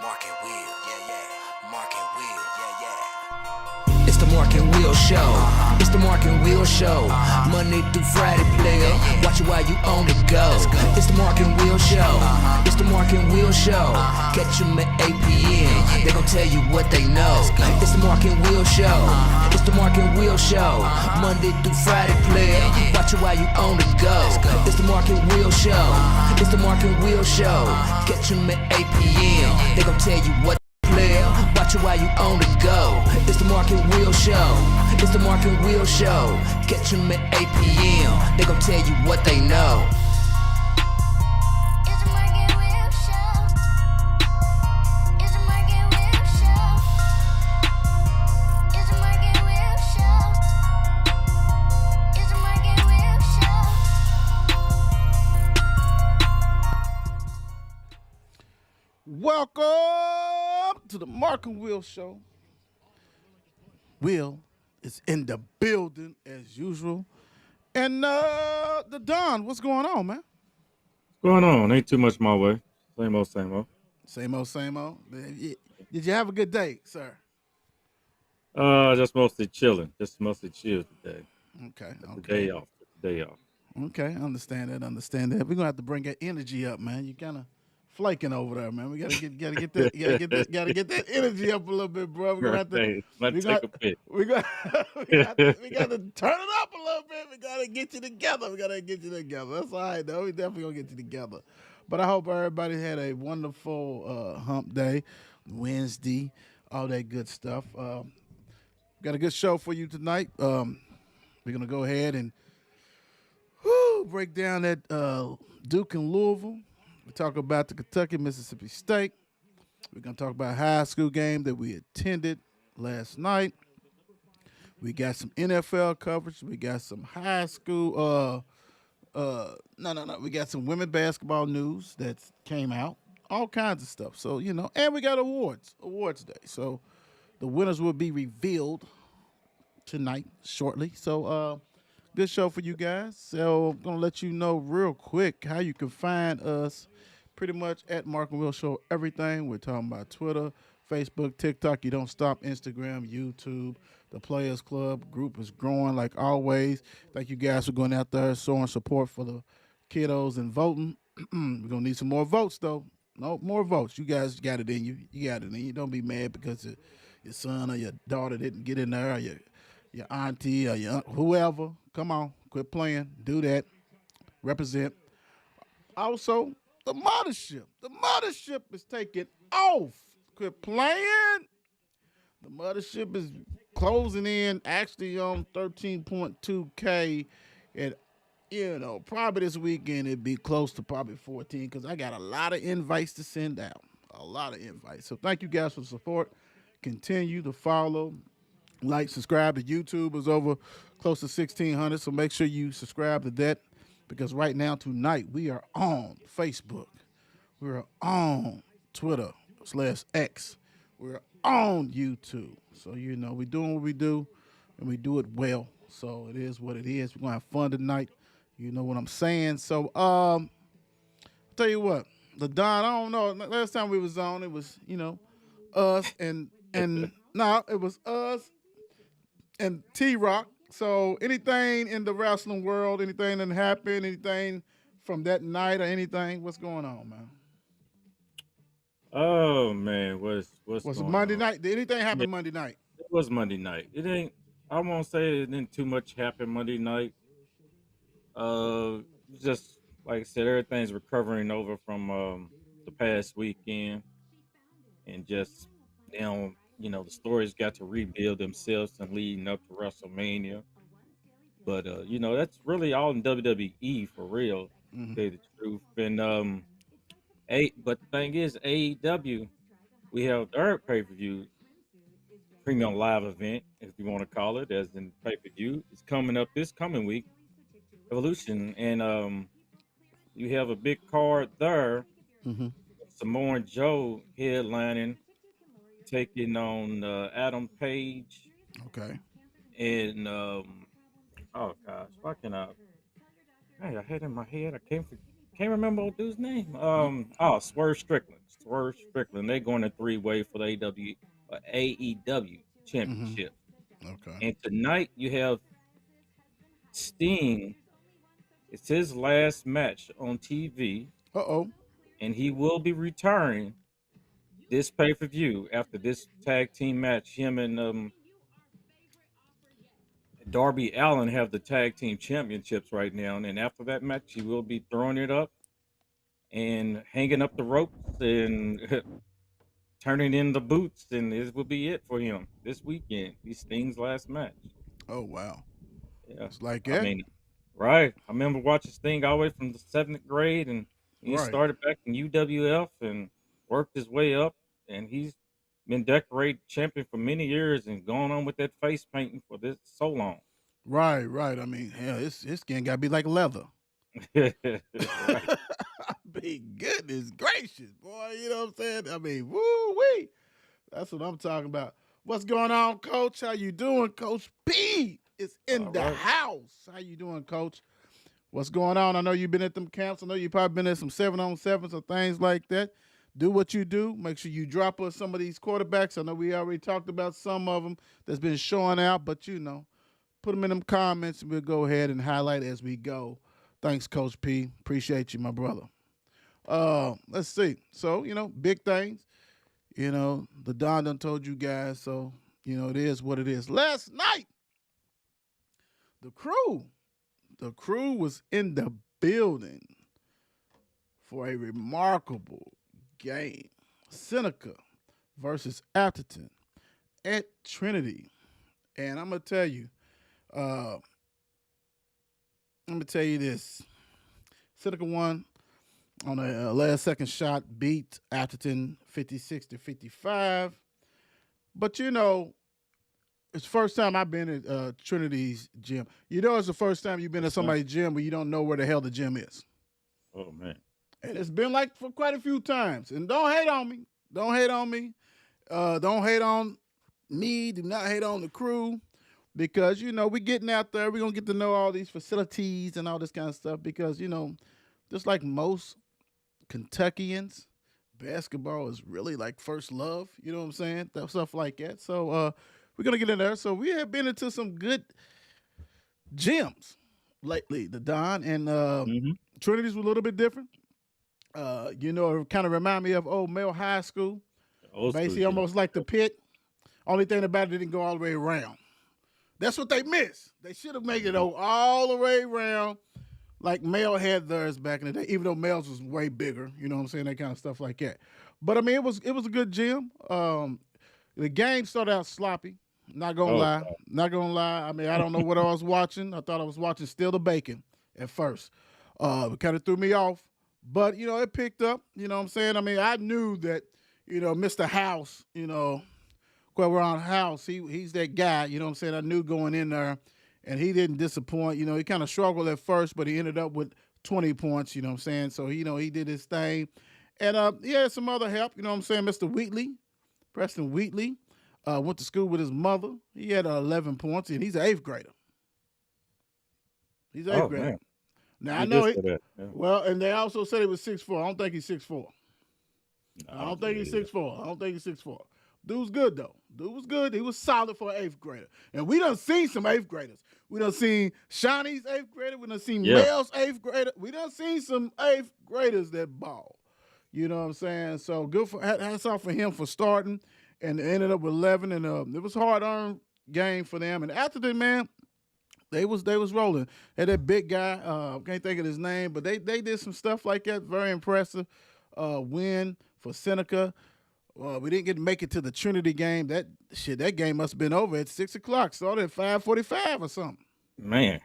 Mark and Will, yeah, yeah. Mark and Will, yeah, yeah. It's the Mark and Will Show. It's the Mark and Will Show. Monday through Friday, player. Watch it while you on the go. It's the Mark and Will Show. It's the Mark and Will Show. Catch them at 8 p.m. They gon' tell you what they know. It's the Mark and Will Show. It's the Mark and Will Show. Monday through Friday, player. Watch it while you on the go. It's the Mark and Will Show. It's the Mark and Will Show. Catch them at 8 p.m. They gon' tell you what player. Watch it while you on the go. It's the Mark and Will Show. It's the Mark and Will Show. Catch them at 8 p.m. They gon' tell you what they know. It's the Mark and Will Show. It's the Mark and Will Show. It's the Mark and Will Show. It's the Mark and Will Show. Welcome to the Mark and Will Show. Will is in the building as usual. And the Don, what's going on, man? What's going on? Ain't too much my way. Same old, same old. Same old, same old. Did you have a good day, sir? Just mostly chilling. Just mostly chill today. Okay. The day off. Okay, understand that. We're gonna have to bring that energy up, man. You kind of flaking over there, man. We gotta get that energy up a little bit, bro. We're gonna have to. Hey, let's take a pic. We got to turn it up a little bit. We gotta get you together. That's all right, though. We definitely gonna get you together. But I hope everybody had a wonderful hump day, Wednesday, all that good stuff. Got a good show for you tonight. We're gonna go ahead and break down that Duke and Louisville. We talk about the Kentucky-Mississippi State. We're going to talk about a high school game that we attended last night. We got some NFL coverage. We got some high school. We got some women basketball news that came out. All kinds of stuff. So, and we got awards day. So the winners will be revealed tonight shortly. So, good show for you guys. So I'm going to let you know real quick how you can find us pretty much at Mark and Will Show everything. We're talking about Twitter, Facebook, TikTok. You don't stop. Instagram, YouTube. The Players Club group is growing like always. Thank you guys for going out there showing support for the kiddos and voting. We're going to need some more votes, though. No, more votes. You guys got it in you. You got it in you. Don't be mad because your son or your daughter didn't get in there or your auntie or your whoever. Come on, quit playing. Do that. Represent. Also, the mothership. The mothership is taking off. Quit playing. The mothership is closing in actually on 13.2K. And, probably this weekend it'd be close to probably 14 because I got a lot of invites to send out. A lot of invites. So thank you guys for the support. Continue to follow. Like, subscribe to YouTube is over close to 1,600, so make sure you subscribe to that because right now, tonight, we are on Facebook. We're on Twitter /X. We're on YouTube. So, we're doing what we do, and we do it well. So, it is what it is. We're going to have fun tonight. You know what I'm saying? So, I'll tell you what. The Don, I don't know. Last time we was on, it was, us and no, it was us and T-Rock. So anything in the wrestling world, anything that happened, anything from that night or anything, what's going on, man? Oh man, what's Was it going Monday on? night? Did anything happen Yeah, Monday night? it was Monday night. It ain't. I won't say it didn't too much happen Monday night. Just like I said, everything's recovering over from the past weekend, and just now, the stories got to rebuild themselves and leading up to WrestleMania. But that's really all in WWE for real, to tell you the truth. And but the thing is, AEW, we have their pay-per-view premium live event, if you want to call it, as in pay-per-view. It's coming up this coming week, Evolution, and you have a big card there. Mm-hmm. Samoa Joe headlining, taking on Adam Page, Okay. and oh gosh, why can I? Hey, I had it in my head. I can't remember old dude's name. Swerve Strickland. Swerve Strickland. They're going to 3-way for the AEW Mm-hmm. championship. Okay. And tonight you have Sting. It's his last match on TV, Uh-oh. and he will be retiring this pay-per-view after this tag team match. Him and Darby Allin have the tag team championships right now, and after that match, he will be throwing it up and hanging up the ropes and turning in the boots, and this will be it for him this weekend. He's Sting's last match. Oh, wow. Yeah, It's like I that. mean, right. I remember watching Sting all the way from the 7th grade, and he Right. started back in UWF and worked his way up, and he's been decorated champion for many years and gone on with that face painting for this so long. Right, right. I mean, hell, his skin got to be like leather. Right. I mean, goodness gracious, boy. You know what I'm saying? I mean, woo-wee. That's what I'm talking about. What's going on, Coach? How you doing? Coach P is in All the right. house. How you doing, Coach? What's going on? I know you've been at them camps. I know you've probably been at some 7-on-7s or things like that. Do what you do. Make sure you drop us some of these quarterbacks. I know we already talked about some of them that's been showing out, but you know, put them in them comments and we'll go ahead and highlight as we go. Thanks, Coach P. Appreciate you, my brother. Let's see. So, you know, big things. You know, the Don done told you guys, so, you know, it is what it is. Last night, the crew was in the building for a remarkable game. Seneca versus Atherton at Trinity. And I'm going to tell you, this. Seneca won on a last second shot, beat Atherton 56-55. But you know, it's the first time I've been at Trinity's gym. You know, it's the first time you've been at somebody's gym where you don't know where the hell the gym is. Oh man. And it's been like for quite a few times. And don't hate on me. Don't hate on me. Don't hate on me. Do not hate on the crew. Because, you know, we're getting out there. We're going to get to know all these facilities and all this kind of stuff. Because, you know, just like most Kentuckians, basketball is really like first love. You know what I'm saying? That stuff like that. So we're going to get in there. So we have been into some good gyms lately. The Don and Trinity's were a little bit different. You know, it kind of remind me of Old Mill High School. Old school Basically, gym. almost like the pit. Only thing about it didn't go all the way around. That's what they missed. They should have made it all the way around like Mel had theirs back in the day, even though Mel's was way bigger. You know what I'm saying? That kind of stuff like that. But, I mean, it was a good gym. The game started out sloppy. Not going to lie. Not going to lie. I mean, I don't know what I was watching. I thought I was watching Still the Bacon at first. It kind of threw me off. But, you know, it picked up. You know what I'm saying? I mean, I knew that, you know, Mr. House, you know, Quaveron House, he's that guy, you know what I'm saying? I knew going in there, and he didn't disappoint. You know, he kind of struggled at first, but he ended up with 20 points, you know what I'm saying? So, you know, he did his thing. And he had some other help, you know what I'm saying? Mr. Wheatley, Preston Wheatley, went to school with his mother. He had 11 points, and he's an 8th grader. He's an 8th grader. Man. Now, I You know did it. say that. Yeah. Well, and they also said he was 6'4". I don't think he's 6'4". No, I don't think he's believe 6'4". I don't think he's 6'4". Dude was good, though. Dude was good. He was solid for an 8th grader. And we done seen some 8th graders. We done seen Shawnee's 8th grader. We done seen Yeah. Mel's 8th grader. We done seen some 8th graders that ball. You know what I'm saying? So good for hats off for him for starting. And they ended up with 11. And it was a hard-earned game for them. And after that, man, they was rolling. Had that big guy, can't think of his name, but they did some stuff like that. Very impressive win for Seneca. We didn't get to make it to the Trinity game. That game must have been over at 6 o'clock. Started at 5:45 or something. Man,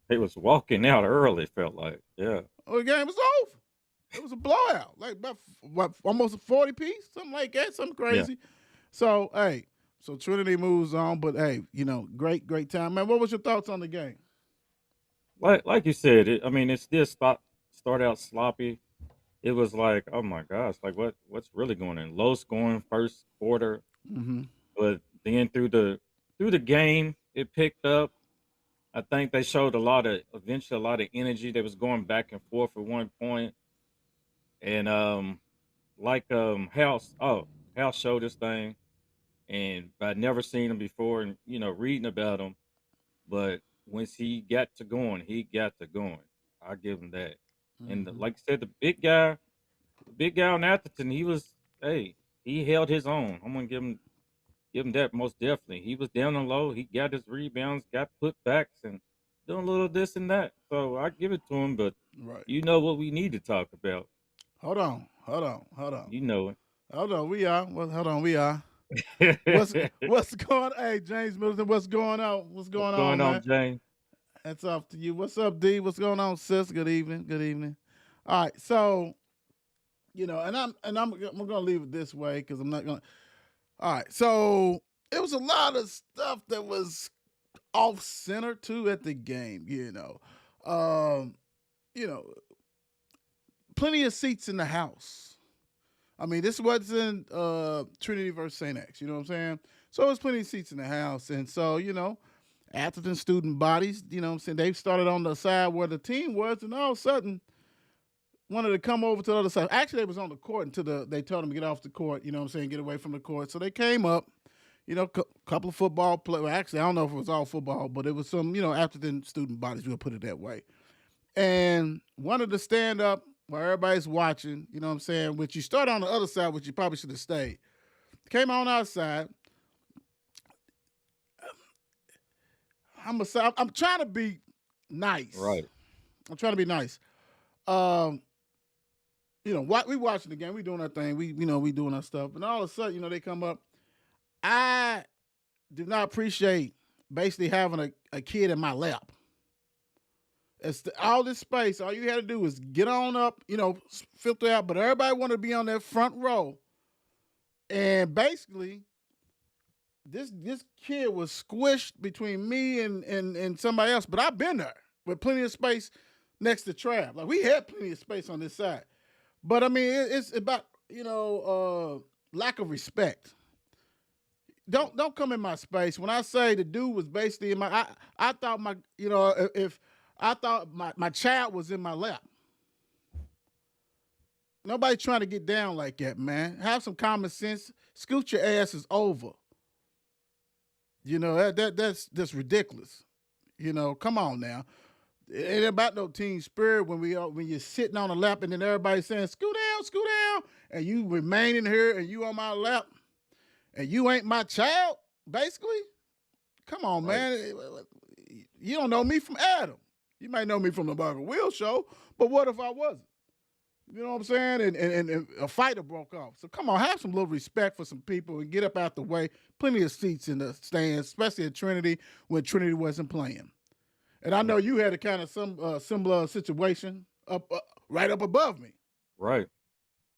they was walking out early, felt like. Yeah. Oh, the game was over. It was a blowout, like about almost a 40 piece, something like that, something crazy. So, hey, so Trinity moves on, but hey, you know, great time, man. What was your thoughts on the game? Like you said, it still start out sloppy. It was like, oh my gosh, like what's really going on? Low scoring first quarter, Mm-hmm. but then through the game, it picked up. I think they showed eventually a lot of energy. They was going back and forth at one point. And like House showed this thing, and I'd never seen him before, and reading about him. But once he got to going. I give him that. And Hmm. like I said, the big guy on Atherton, hey, he held his own. I'm gonna give him that most definitely. He was down and low. He got his rebounds, got putbacks, and doing a little this and that. So I give it to him. But Right. you know what we need to talk about. Hold on. Hold on. Hold on. You know Hold on. We are. Well, hold on. We are. What's it. what's going? Hey, James Middleton. What's going on? What's What's going going on, on, man? James? That's off to you. What's up, D? What's going on, sis? Good evening. Good evening. All right. So I'm gonna leave it this way because I'm not gonna. All right. So it was a lot of stuff that was off center too at the game. Um, you know, plenty of seats in the house. I mean, this wasn't Trinity versus St. X. You know what I'm saying? So there's plenty of seats in the house, and so Atherton student bodies. You know what I'm saying? They started on the side where the team was, and all of a sudden wanted to come over to the other side. Actually, they was on the court until they told them to get off the court. You know what I'm saying? Get away from the court. So they came up. Couple of football play. Well, actually, I don't know if it was all football, but it was some Atherton student bodies. We'll put it that way. And wanted to stand up while everybody's watching. You know what I'm saying? Which you start on the other side, which you probably should have stayed. Came on outside. I'm trying to be nice. Right. I'm trying to be nice. Um, we watching the game, we doing our thing, we doing our stuff, and all of a sudden, they come up. I do not appreciate basically having a kid in my lap. All this space. All you had to do was get on up, filter out. But everybody wanted to be on that front row, and basically, this kid was squished between me and somebody else. But I've been there with plenty of space next to Trav. Like we had plenty of space on this side. But I mean, it's about lack of respect. Don't come in my space. When I say the dude was basically in my, I thought my, if I thought my child was in my lap. Nobody trying to get down like that, man. Have some common sense. Scoot your asses over. That's ridiculous. Come on now. It ain't about no team spirit when you're sitting on the lap and then everybody's saying scoot down, and you remaining here and you on my lap, and you ain't my child. Basically, come on, Right. man. You don't know me from Adam. You might know me from the Market Wheel show, but what if I wasn't? You know what I'm saying? And a fighter broke off. So come on, have some little respect for some people and get up out the way. Plenty of seats in the stands, especially at Trinity when Trinity wasn't playing. And I know you had a kind of some similar situation up right up above me. Right.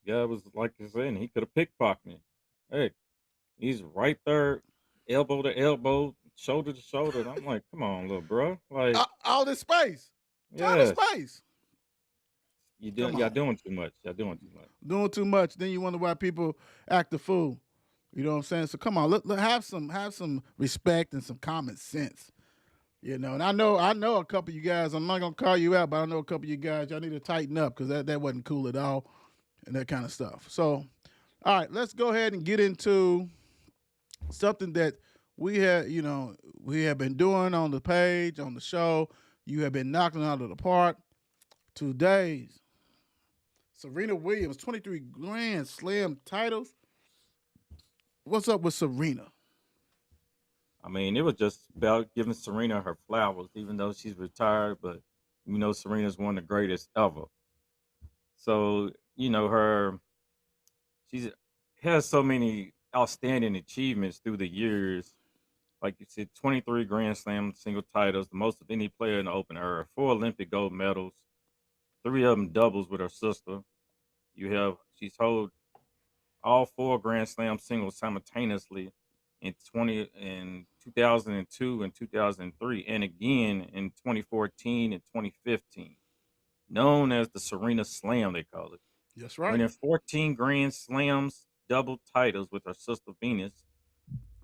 Yeah, it was like you said, he could have pickpocketed me. Hey, he's right there, elbow to elbow, shoulder to shoulder. And I'm like, come on, little bro. Like, All this space, ton of yes, space. Come y'all on, doing too much. Y'all doing too much. doing too much. Then you wonder why people act a fool. You know what I'm saying? So come on, have some respect and some common sense. And I know a couple of you guys. I'm not gonna call you out, but I know a couple of you guys. Y'all need to tighten up because that wasn't cool at all, and that kind of stuff. So, all right, let's go ahead and get into something that we have been doing on the page on the show. You have been knocking out of the park. Today's Serena Williams, 23 Grand Slam titles. What's up with Serena? I mean, it was just about giving Serena her flowers, even though she's retired. But Serena's one of the greatest ever. So she's has so many outstanding achievements through the years. Like you said, 23 Grand Slam single titles, the most of any player in the Open era. 4 Olympic gold medals, 3 of them doubles with her sister. She's held all 4 Grand Slam singles simultaneously in 2002 and 2003, and again in 2014 and 2015. Known as the Serena Slam, they call it. That's right. Winning 14 Grand Slams, double titles with her sister Venus,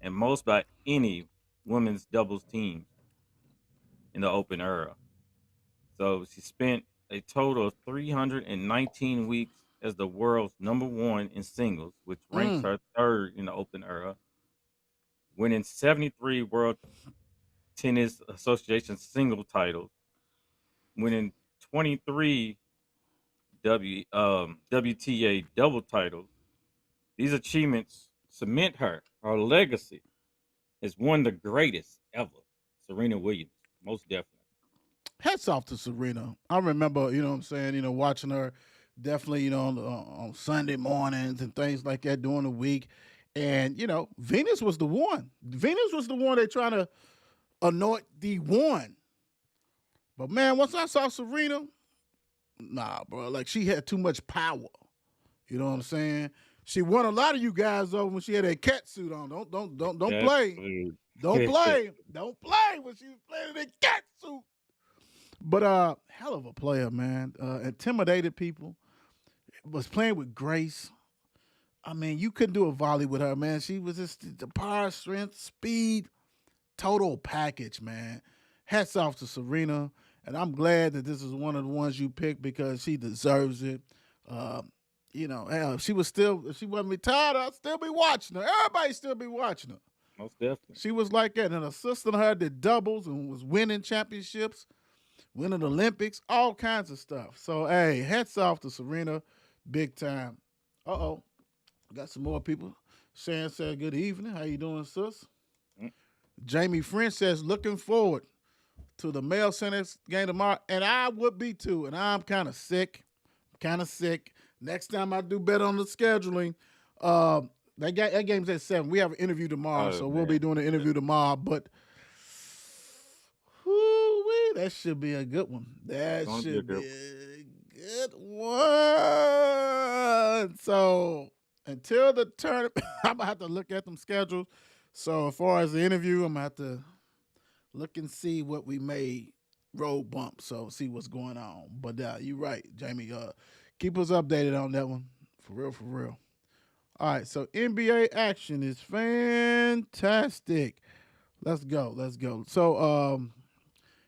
and most by any women's doubles team in the Open era. So she spent a total of 319 weeks as the world's #1 in singles, which ranks Mm. her third in the Open era, winning 73 World Tennis Association single titles, winning 23 WTA double titles. These achievements cement her legacy as one of the greatest ever. Serena Williams, most definitely. Hats off to Serena. I remember, you know what I'm saying, watching her definitely, on Sunday mornings and things like that during the week. And, Venus was the one. Venus was the one they trying to anoint the one. But man, once I saw Serena, nah, bro, like she had too much power. You know what I'm saying? She won a lot of you guys over when she had that cat suit on. Don't play. Absolutely. Don't play. Don't play when she was playing in that cat suit. But hell of a player, man. Intimidated people. Was playing with grace. I mean, you couldn't do a volley with her, man. She was just the power, strength, speed, total package, man. Hats off to Serena. And I'm glad that this is one of the ones you picked because she deserves it. Hell, if she wasn't retired, I'd still be watching her. Everybody still be watching her. Most definitely. She was like that. And an assistant her did doubles and was winning championships, winning Olympics, all kinds of stuff. So, hey, hats off to Serena, big time. Uh-oh. Got some more people. Sharon said, good evening. How you doing, sis? Mm. Jamie French says, looking forward to the male Senate game tomorrow. And I would be too. And I'm kind of sick. Next time I do better on the scheduling, that game's at 7. We have an interview tomorrow, so we'll be doing an interview tomorrow. But whoo-wee, that should be a good one. That should be a good one. So until the tournament, I'm gonna have to look at them schedules. So as far as the interview, I'm gonna have to look and see what we may road bump. So see what's going on. But you're right, Jamie. Keep us updated on that one. For real. All right, so NBA action is fantastic. Let's go. So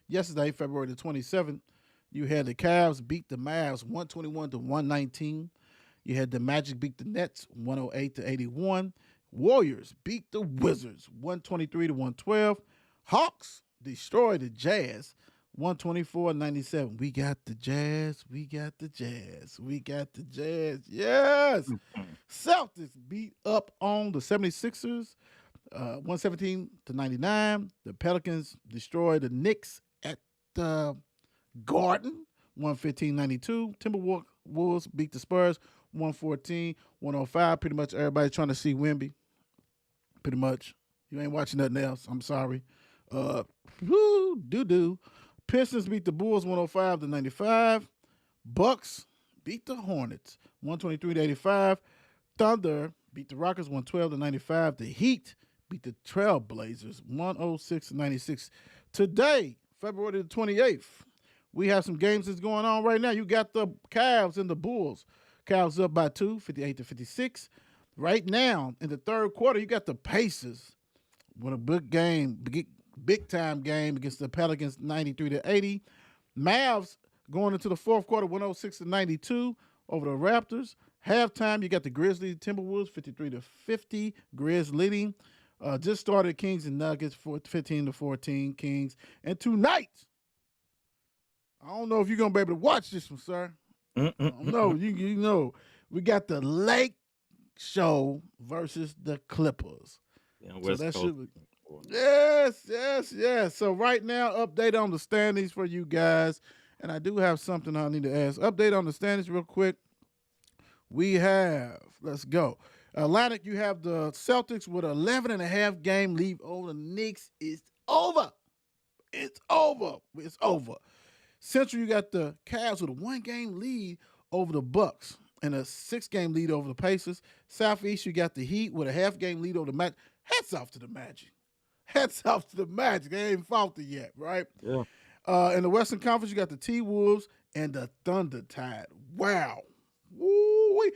yesterday, February the 27th, you had the Cavs beat the Mavs 121-119. You had the Magic beat the Nets 108-81. Warriors beat the Wizards 123-112. Hawks destroyed the Jazz 124-97. We got the Jazz. Yes. Celtics beat up on the 76ers 117-99. The Pelicans destroyed the Knicks at the Garden 115-92. Timberwolves beat the Spurs 114-105. Pretty much everybody trying to see Wemby. Pretty much. You ain't watching nothing else. I'm sorry. Doo-doo. Pistons beat the Bulls 105-95. Bucks beat the Hornets 123-85. Thunder beat the Rockets 112-95. The Heat beat the Trailblazers 106-96. Today, February the 28th, we have some games that's going on right now. You got the Cavs and the Bulls. Cavs up by 2, 58-56. Right now, in the third quarter, you got the Pacers with a big time game against the Pelicans 93-80. Mavs going into the fourth quarter 106-92 over the Raptors. Halftime, you got the Grizzlies, Timberwolves 53-50. Grizz leading. Just started Kings and Nuggets 15-14 Kings. And tonight, I don't know if you're gonna be able to watch this one, sir. I don't know. You know, we got the Lake Show versus the Clippers. Yeah, So West that Coast. should be. Yes. So right now, update on the standings for you guys. And I do have something I need to ask. Update on the standings real quick. We have, let's go. Atlantic, you have the Celtics with 11.5 game lead over the Knicks. It's over. Central, you got the Cavs with a 1 game lead over the Bucks and a 6 game lead over the Pacers. Southeast, you got the Heat with a half game lead over the Magic. Hats off to the Magic. They ain't faulty yet, right? Yeah. In the Western Conference, you got the T-Wolves and the Thunder Tide. Wow. Woo-wee.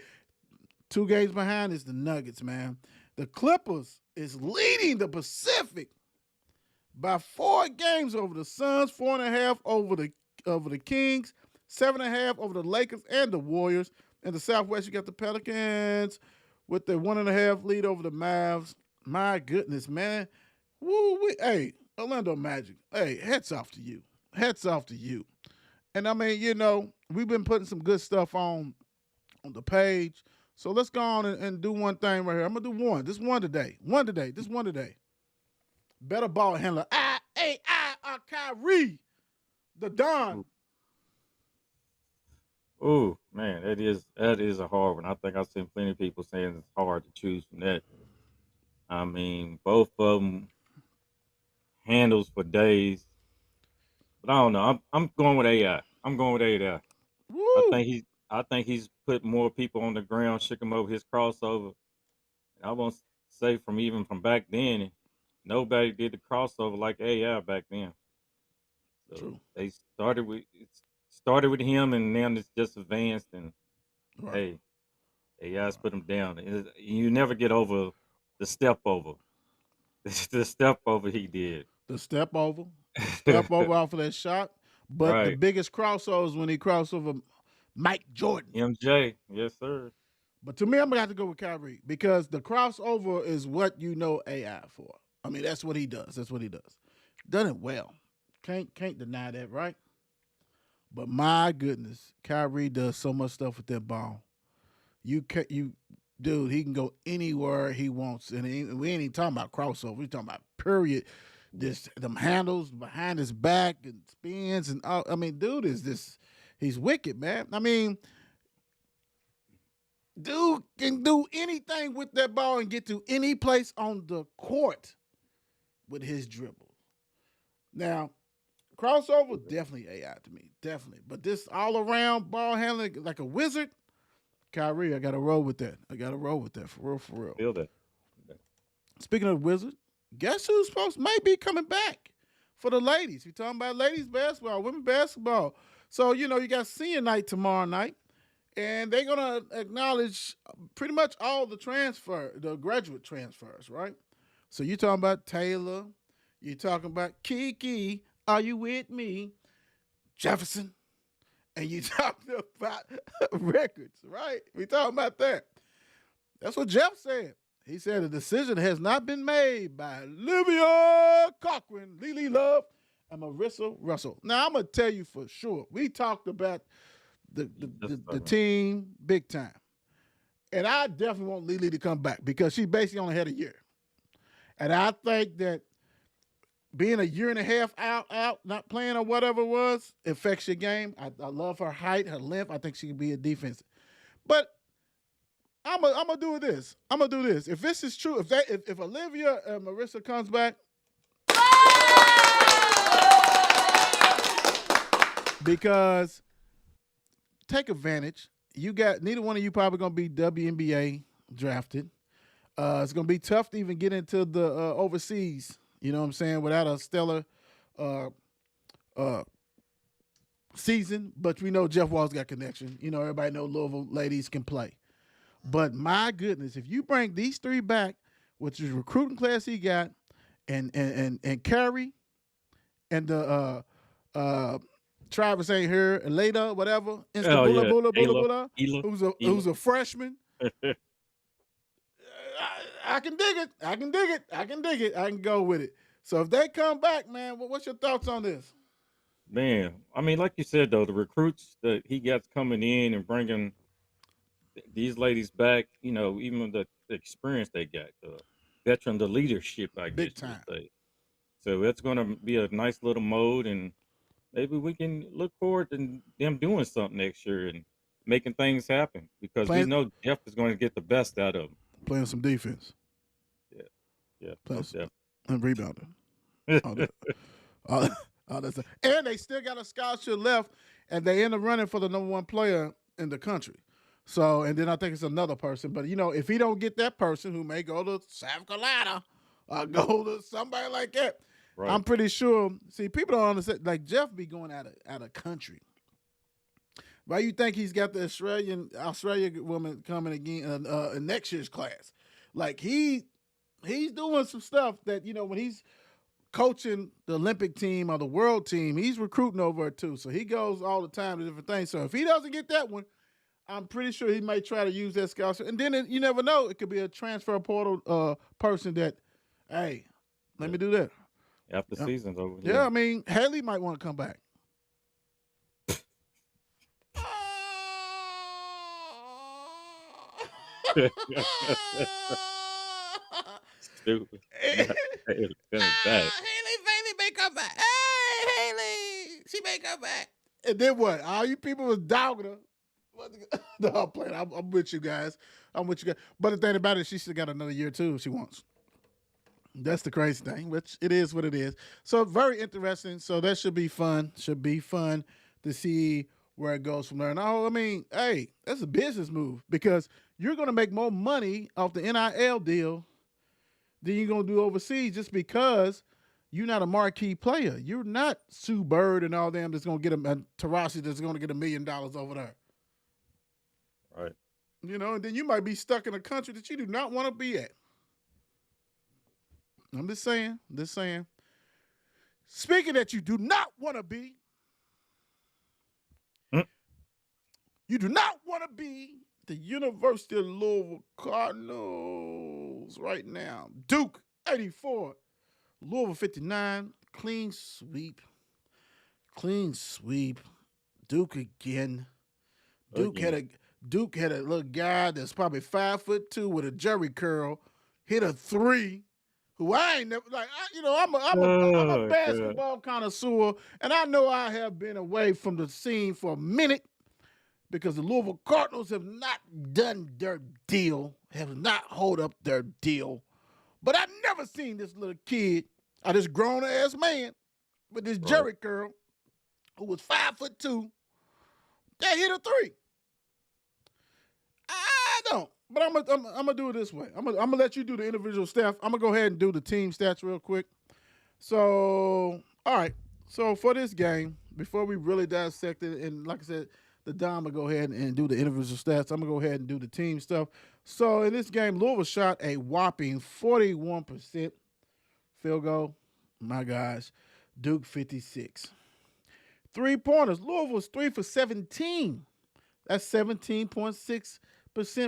2 games behind is the Nuggets, man. The Clippers is leading the Pacific by 4 games over the Suns, 4.5 over the Kings, 7.5 over the Lakers and the Warriors. In the Southwest, you got the Pelicans with the 1.5 lead over the Mavs. My goodness, man. Woo, hey, Orlando Magic. Hey, hats off to you. Hats off to you. And I mean, we've been putting some good stuff on the page. So let's go on and do one thing right here. I'm gonna do one. This one today. This one today. Better ball handler. Kyrie, the Don. Oh man, that is a hard one. I think I've seen plenty of people saying it's hard to choose from that. I mean, both of them handles for days, but I don't know. I'm going with AI. I'm going with AI. Woo. I think he's put more people on the ground, shook him over his crossover. And I won't say from back then, nobody did the crossover like AI back then. So True. they started with him, and now it's just advanced. And Right. hey, AI's put him down. You never get over the step over. The step over he did. The step over off of that shot. But the Right. biggest crossover is when he crossed over Mike Jordan. MJ, yes sir. But to me, I'm gonna have to go with Kyrie because the crossover is what you know AI for. I mean, that's what he does. Done it well. Can't deny that, right? But my goodness, Kyrie does so much stuff with that ball. Dude, he can go anywhere he wants, and we ain't even talking about crossover. We talking about period. Them handles behind his back and spins and all. I mean, dude he's wicked, man. I mean, dude can do anything with that ball and get to any place on the court with his dribble. Now, crossover, definitely AI to me. Definitely. But this all around ball handling like a wizard, Kyrie, I gotta roll with that. For real. Feel that. Speaking of wizard, guess who's may be coming back for the ladies? You're talking about ladies basketball, women basketball. So, you got senior night tomorrow night. And they're going to acknowledge pretty much all the graduate transfers, right? So you're talking about Taylor. You're talking about Kiki. Are you with me? Jefferson. And you talking about records, right? We talking about that. That's what Jeff said. He said a decision has not been made by Olivia Cochran, Lily Love, and Marissa Russell. Now, I'm going to tell you for sure. We talked about the team big time. And I definitely want Lily to come back because she basically only had a year. And I think that being a year and a half out, not playing or whatever it was, affects your game. I love her height, her length. I think she can be a defense. But I'm gonna do this. If this is true, if Olivia and Marissa comes back, because take advantage. You got neither one of you probably gonna be WNBA drafted. It's gonna be tough to even get into the overseas. You know what I'm saying? Without a stellar season, but we know Jeff Wall's got connection. Everybody know Louisville ladies can play. But my goodness, if you bring these three back, which is recruiting class he got, and Curry, and the Travis ain't here, and later, whatever, Ela. who's a freshman. I can dig it. I can go with it. So if they come back, man, what's your thoughts on this? Man, I mean, like you said though, the recruits that he gets coming in and bringing these ladies back, even the experience they got, the leadership, I guess Big you time. would say. So it's going to be a nice little mode, and maybe we can look forward to them doing something next year and making things happen because we know Jeff is going to get the best out of them. Playing some defense. Yeah, Plus, most and rebounding. definitely. All that stuff. And they still got a scholarship left, and they in the running for the number one player in the country. So, and then I think it's another person. But, if he don't get that person who may go to South Carolina or go to somebody like that, Right. I'm pretty sure. See, people don't understand. Like, Jeff be going out of country. Why you think he's got the Australian woman coming again in next year's class? Like, he's doing some stuff that, when he's coaching the Olympic team or the world team, he's recruiting over it too. So he goes all the time to different things. So if he doesn't get that one, I'm pretty sure he might try to use that scholarship. And then you never know. It could be a transfer portal person that, hey, let me do that. After Yeah. season's over. Yeah, I mean, Haley might want to come back. Stupid. Haley Back. may come back. Hey, Haley, she may come back. And then what? All you people was dogging her. No, I'm playing. I'm with you guys. I'm with you guys. But the thing about it, she still got another year too if she wants. That's the crazy thing, which it is what it is. So very interesting. So that should be fun. Should be fun to see where it goes from there. And I mean, hey, that's a business move because you're going to make more money off the NIL deal than you're going to do overseas just because you're not a marquee player. You're not Sue Bird and all them that's going to get a Tarashi that's going to get $1 million over there. Right. You know, and then you might be stuck in a country that you do not want to be at. I'm just saying. Speaking that you do not want to be, you do not want to be the University of Louisville Cardinals right now. Duke, 84. Louisville, 59. Clean sweep. Duke again. Duke had a little guy that's probably 5'2" with a jerry curl, hit a three. Who I ain't never I'm a basketball connoisseur, and I know I have been away from the scene for a minute because the Louisville Cardinals have not done their deal, have not hold up their deal. But I never seen this little kid, this grown ass man with this jerry curl, who was 5'2", that hit a three. I don't. But I'm gonna do it this way. I'm gonna let you do the individual stats. I'm gonna go ahead and do the team stats real quick. So, all right. So for this game, before we really dissect it, and like I said, the Dom will go ahead and do the individual stats. I'm gonna go ahead and do the team stuff. So in this game, Louisville shot a whopping 41% field goal. My gosh, Duke 56. 3-pointers. Louisville was 3 for 17. That's 17.6%.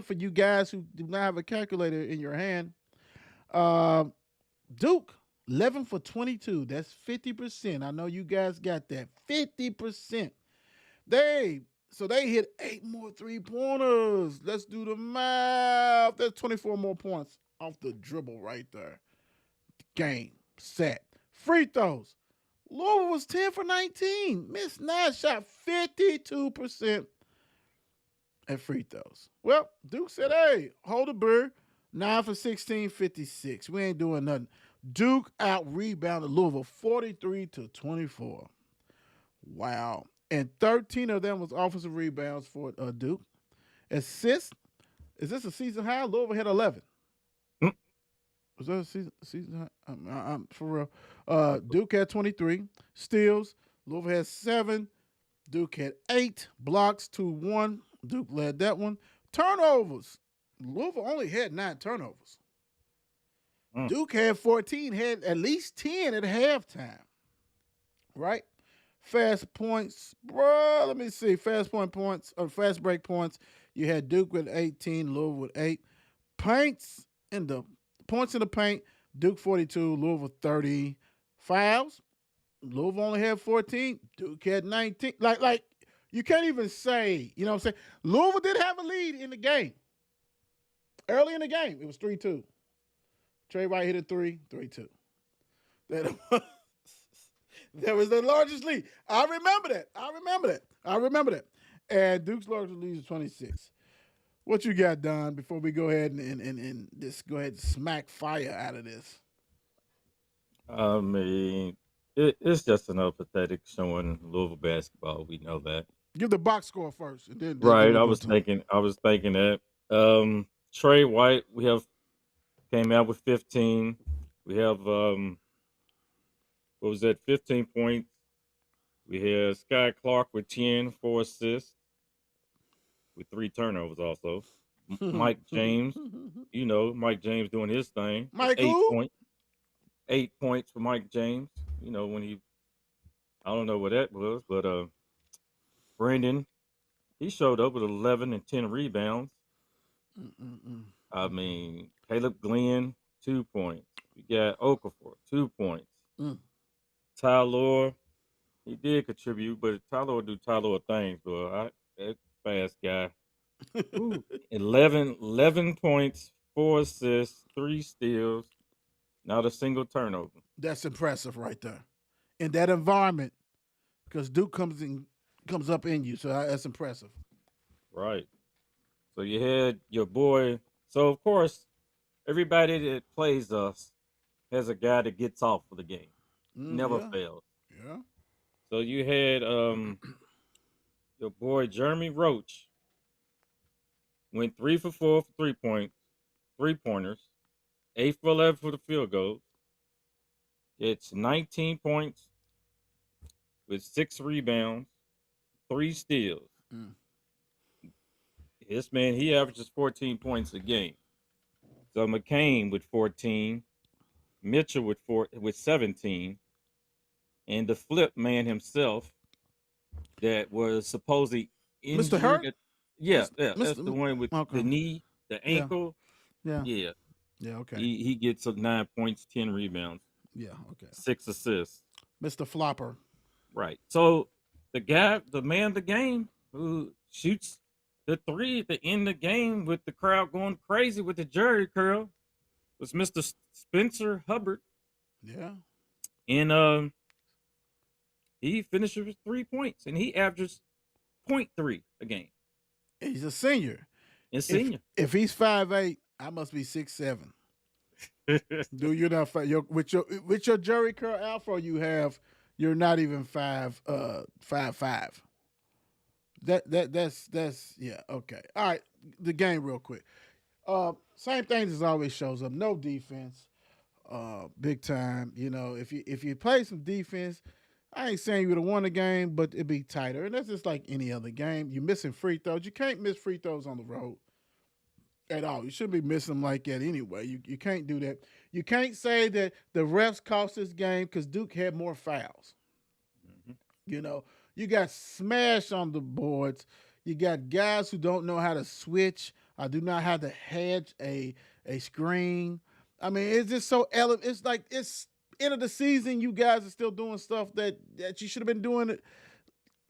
For you guys who do not have a calculator in your hand. Duke, 11 for 22. That's 50%. I know you guys got that. 50%. They hit 8 more 3-pointers. Let's do the math. That's 24 more points off the dribble right there. Game, set. Free throws. Louisville was 10 for 19. Miss Nash shot 52%. at free throws. Well, Duke said, hey, hold a bird. 9 for 16, 56. We ain't doing nothing. Duke out-rebounded Louisville 43-24. Wow. And 13 of them was offensive rebounds for Duke. Assists, is this a season high? Louisville had 11. Was that a season high? I'm for real. Duke had 23. Steals, Louisville had 7. Duke had 8. Blocks, 2-1. Duke led that one. Turnovers, Louisville only had 9 turnovers. Duke had 14, had at least 10 at halftime. Right? Fast points, bro. Let me see. Fast break points. You had Duke with 18, Louisville with 8. Points in the paint. Duke 42, Louisville 30. Fouls. Louisville only had 14. Duke had 19. Like you can't even say, you know what I'm saying? Louisville did have a lead in the game. Early in the game, it was 3-2. Trey Wright hit a 3, 3-2. That was the largest lead. I remember that. And Duke's largest lead is 26. What you got, Don, before we go ahead and just go ahead and smack fire out of this? I mean, it's just another pathetic showing Louisville basketball. We know that. Give the box score first. And then Right. I was thinking that. Trey White, we have came out with 15. We have 15 points. We have Sky Clark with 10, 4 assists, with 3 turnovers also. Mike James, Mike James doing his thing. Mike 8 points for Mike James. When I don't know what that was, but Brandon He showed up with 11 and 10 rebounds. Mm-mm-mm. I mean, Caleb Glenn, 2 points. We got Okafor, 2 points. Mm. Tyler, he did contribute, but Tyler do Tyler things, bro. That fast guy. Ooh, 11 points, 4 assists, 3 steals, not a single turnover. That's impressive right there. In that environment, because Duke comes up in you, so that's impressive. Right. So you had your boy. So of course, everybody that plays us has a guy that gets off for the game. Never Yeah, fails. yeah. So you had your boy Jeremy Roach went 3 for 4 for 3 pointers, 8 for 11 for the field goals. It's 19 points with 6 rebounds, 3 steals. Mm. This man, he averages 14 points a game. So McCain with 14, Mitchell with 17, and the flip man himself that was supposedly Mr. injured. Hurt? Yeah, Mr. that's Mr. the one with Okay. the knee, the Yeah. ankle. Yeah. Yeah, Yeah. Okay. he gets 9 points, 10 rebounds, Yeah. Okay. 6 assists. Mr. Flopper. Right. So the man of the game who shoots the 3 at the end of the game with the crowd going crazy with the jerry curl was Mr. Spencer Hubbard. Yeah. And he finishes with 3 points and he averages 0.3 a game. He's a senior. And senior. If he's 5'8", I must be 6'7". Do you not with your Jerry curl afro you're not even 5'5". That's yeah, okay. All right, the game real quick. Same thing as always shows up. No defense. Big time. You know, if you play some defense, I ain't saying you would have won the game, but it'd be tighter. And that's just like any other game. You're missing free throws. You can't miss free throws on the road at all. You shouldn't be missing them like that anyway. You can't do that. You can't say that the refs cost this game because Duke had more fouls. Mhm. You know, you got smashed on the boards. You got guys who don't know how to switch or do not have to hedge a screen. I mean, it's just so it's like it's end of the season. You guys are still doing stuff that you should have been doing at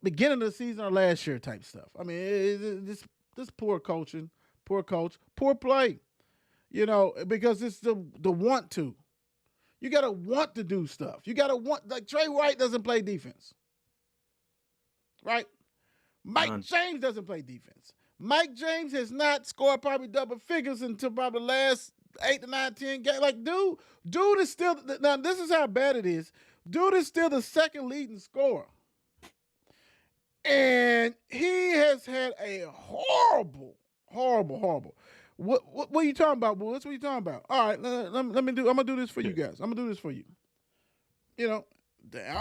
beginning of the season or last year type stuff. I mean, this poor coaching, poor coach, poor play. You know, because it's the want to. You gotta want to do stuff. You gotta want, like Trey White doesn't play defense. Right? Mike James doesn't play defense. Mike James has not scored probably double figures until probably the last 8 to 9, 10 games. Like, dude is still, now this is how bad it is. Dude is still the second leading scorer. And he has had a horrible. What are you talking about, boys? What are you talking about? All right, I'm gonna do this for you guys. I'm gonna do this for you. You know,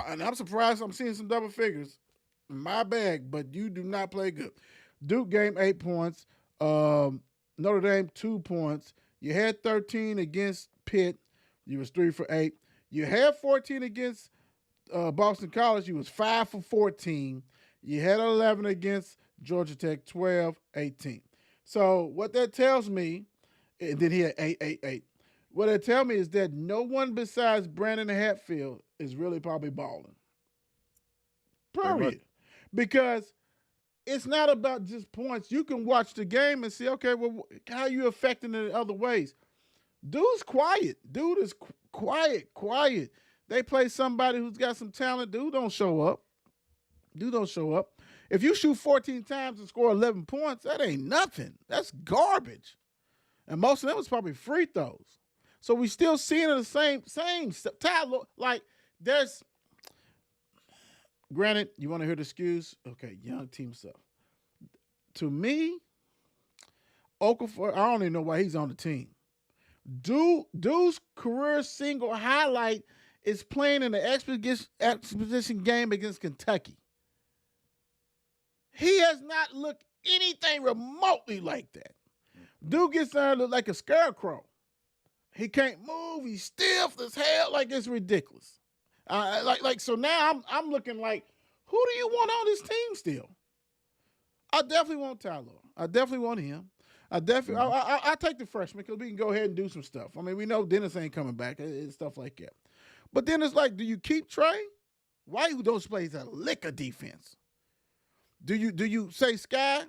and I'm surprised I'm seeing some double figures. My bag, but you do not play good. Duke game 8 points. Notre Dame 2 points. You had 13 against Pitt. You was 3 for 8. You had 14 against Boston College. You was 5 for 14. You had 11 against Georgia Tech, 12, 18. So what that tells me, and then he had 8. What it tells me is that no one besides Brandon Hatfield is really probably balling. Period. Because it's not about just points. You can watch the game and see, okay, well, how are you affecting it in other ways? Dude's quiet. Dude is quiet. They play somebody who's got some talent. Dude don't show up. If you shoot 14 times and score 11 points, that ain't nothing. That's garbage. And most of them was probably free throws. So we still seeing the same stuff. Like, there's, granted, you want to hear the excuse? Okay, young team stuff. To me, Okafor, I don't even know why he's on the team. Dude's career single highlight is playing in the exposition game against Kentucky. He has not looked anything remotely like that. Dude gets there and look like a scarecrow. He can't move. He's stiff as hell. Like, it's ridiculous. So now I'm looking like, who do you want on this team still? I definitely want Tyler. I definitely want him. I definitely. I take the freshman because we can go ahead and do some stuff. I mean, we know Dennis ain't coming back and stuff like that. But then it's like, do you keep Trey? Why you don't play a lick of defense? Do you say Sky,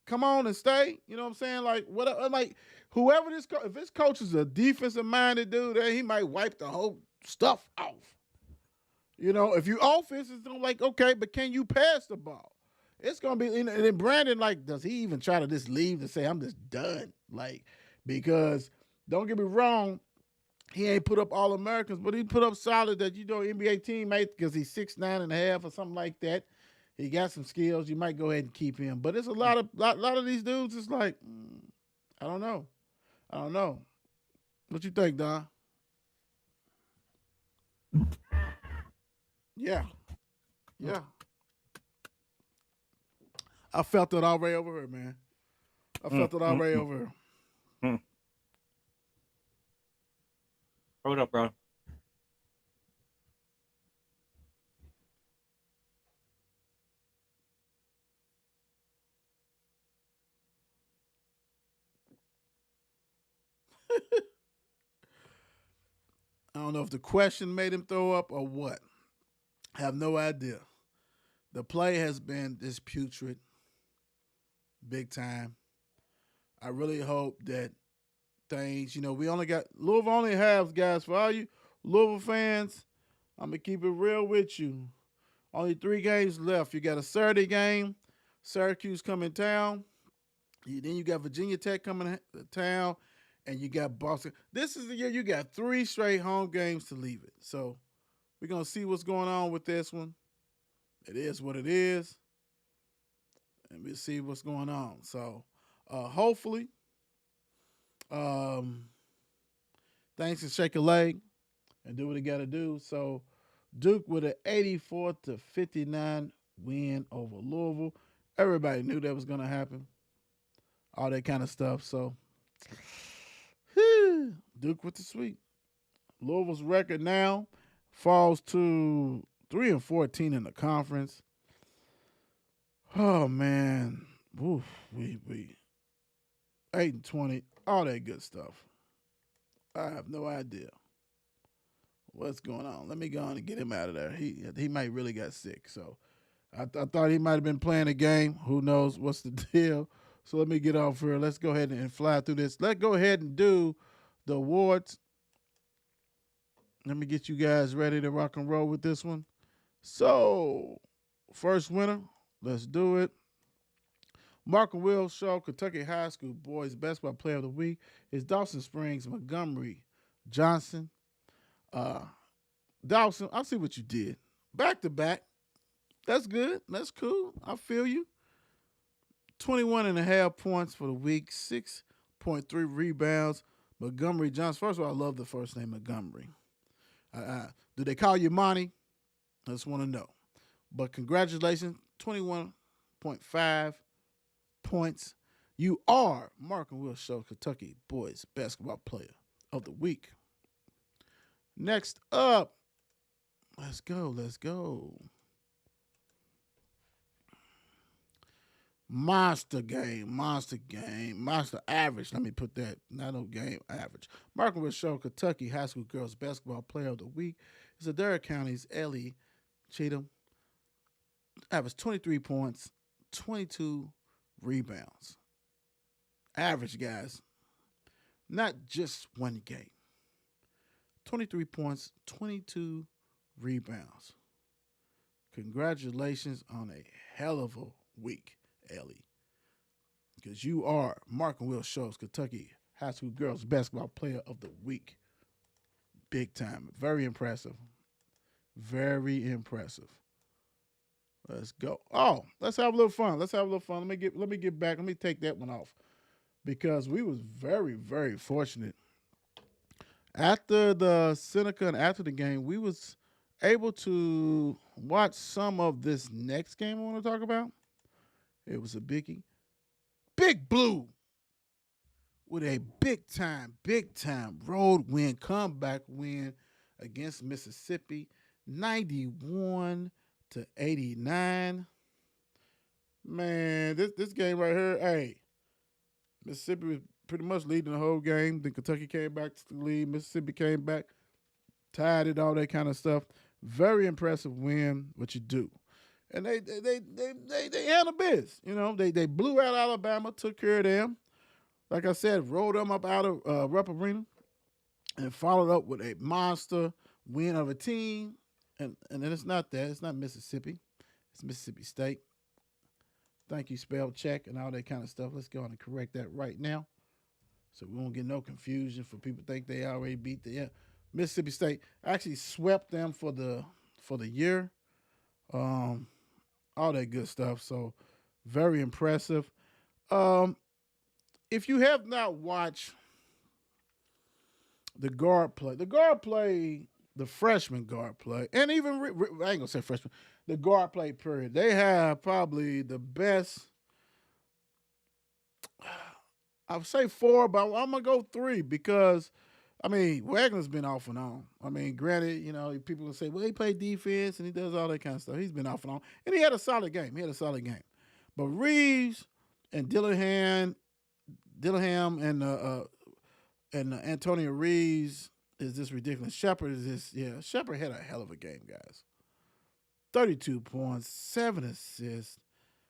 come on and stay? You know what I'm saying? Like what? Like whoever if this coach is a defensive minded dude, then he might wipe the whole stuff off. You know, if you offense is like okay, but can you pass the ball? It's gonna be. And then Brandon, like, does he even try to just leave to say I'm just done? Like, because don't get me wrong, he ain't put up all Americans, but he put up solid that NBA teammate because he's 6'9.5" or something like that. He got some skills. You might go ahead and keep him, but it's a lot of these dudes. It's like, I don't know. What you think, Don? Yeah. I felt it already over here, man. I felt it already over here. Hold up, bro. I don't know if the question made him throw up or what. I have no idea. The play has been this putrid, big time. I really hope that things, we only got, Louisville only has, guys, for all you Louisville fans, I'm going to keep it real with you. Only 3 games left. You got a Saturday game, Syracuse coming town. Then you got Virginia Tech coming to town, and you got Boston. This is the year you got 3 straight home games to leave it. So we're going to see what's going on with this one. It is what it is. And we'll see what's going on. So hopefully, things can shake a leg and do what they got to do. So Duke with an 84-59 win over Louisville. Everybody knew that was going to happen. All that kind of stuff. So Duke with the sweep. Louisville's record now falls to 3-14 in the conference. Oh man, oof, we 8-20, all that good stuff. I have no idea what's going on. Let me go on and get him out of there. He might really got sick. So I thought he might have been playing a game. Who knows what's the deal? So let me get off here. Let's go ahead and fly through this. Let's go ahead and do the awards. Let me get you guys ready to rock and roll with this one. So, first winner, let's do it. Mark and Will Show, Kentucky High School Boys Basketball Player of the Week is Dawson Springs Montgomery Johnson. Dawson, I see what you did. Back to back. That's good. That's cool. I feel you. 21.5 points for the week, 6.3 rebounds. Montgomery Johnson. First of all, I love the first name Montgomery. Do they call you Monty? I just want to know. But congratulations, 21.5 points. You are Mark and Will Show Kentucky Boys Basketball Player of the Week. Next up, let's go. Monster average. Let me put that. Not no game average. Mark and Will Show Kentucky High School Girls Basketball Player of the Week is Adair County's Ellie Cheatham. Average 23 points, 22 rebounds. Average, guys. Not just one game. 23 points, 22 rebounds. Congratulations on a hell of a week, Ellie. Because you are Mark and Will Show's Kentucky High School Girls Basketball Player of the Week. Big time. Very impressive. Very impressive. Let's go. Oh, let's have a little fun. Let me get back. Let me take that one off. Because we was very, very fortunate. After the Seneca and after the game, we was able to watch some of this next game I want to talk about. It was a biggie. Big Blue with a big time road win, comeback win against Mississippi, 91-89. Man, this game right here, hey, Mississippi was pretty much leading the whole game. Then Kentucky came back to the lead. Mississippi came back, tied it, all that kind of stuff. Very impressive win, what you do. And they handled biz. You know, they blew out Alabama, took care of them. Like I said, rolled them up out of Rupp Arena and followed up with a monster win of a team. And then it's not that. It's not Mississippi. It's Mississippi State. Thank you, spell check and all that kind of stuff. Let's go on and correct that right now, so we won't get no confusion for people think they already beat the Mississippi State. Actually swept them for the year. Um, all that good stuff. So very impressive. Um, if you have not watched the guard play, the freshman guard play, and even I ain't gonna say freshman, the guard play period. They have probably the best. I would say four, but I'm gonna go three because I mean Wagner's been off and on. I mean, granted, you know people will say, well, he played defense and he does all that kind of stuff. He's been off and on, and he had a solid game. But Reeves and Dillingham and Antonio Reeves is just ridiculous. Shepard is this, yeah. Shepard had a hell of a game, guys. 32 points, 7 assists,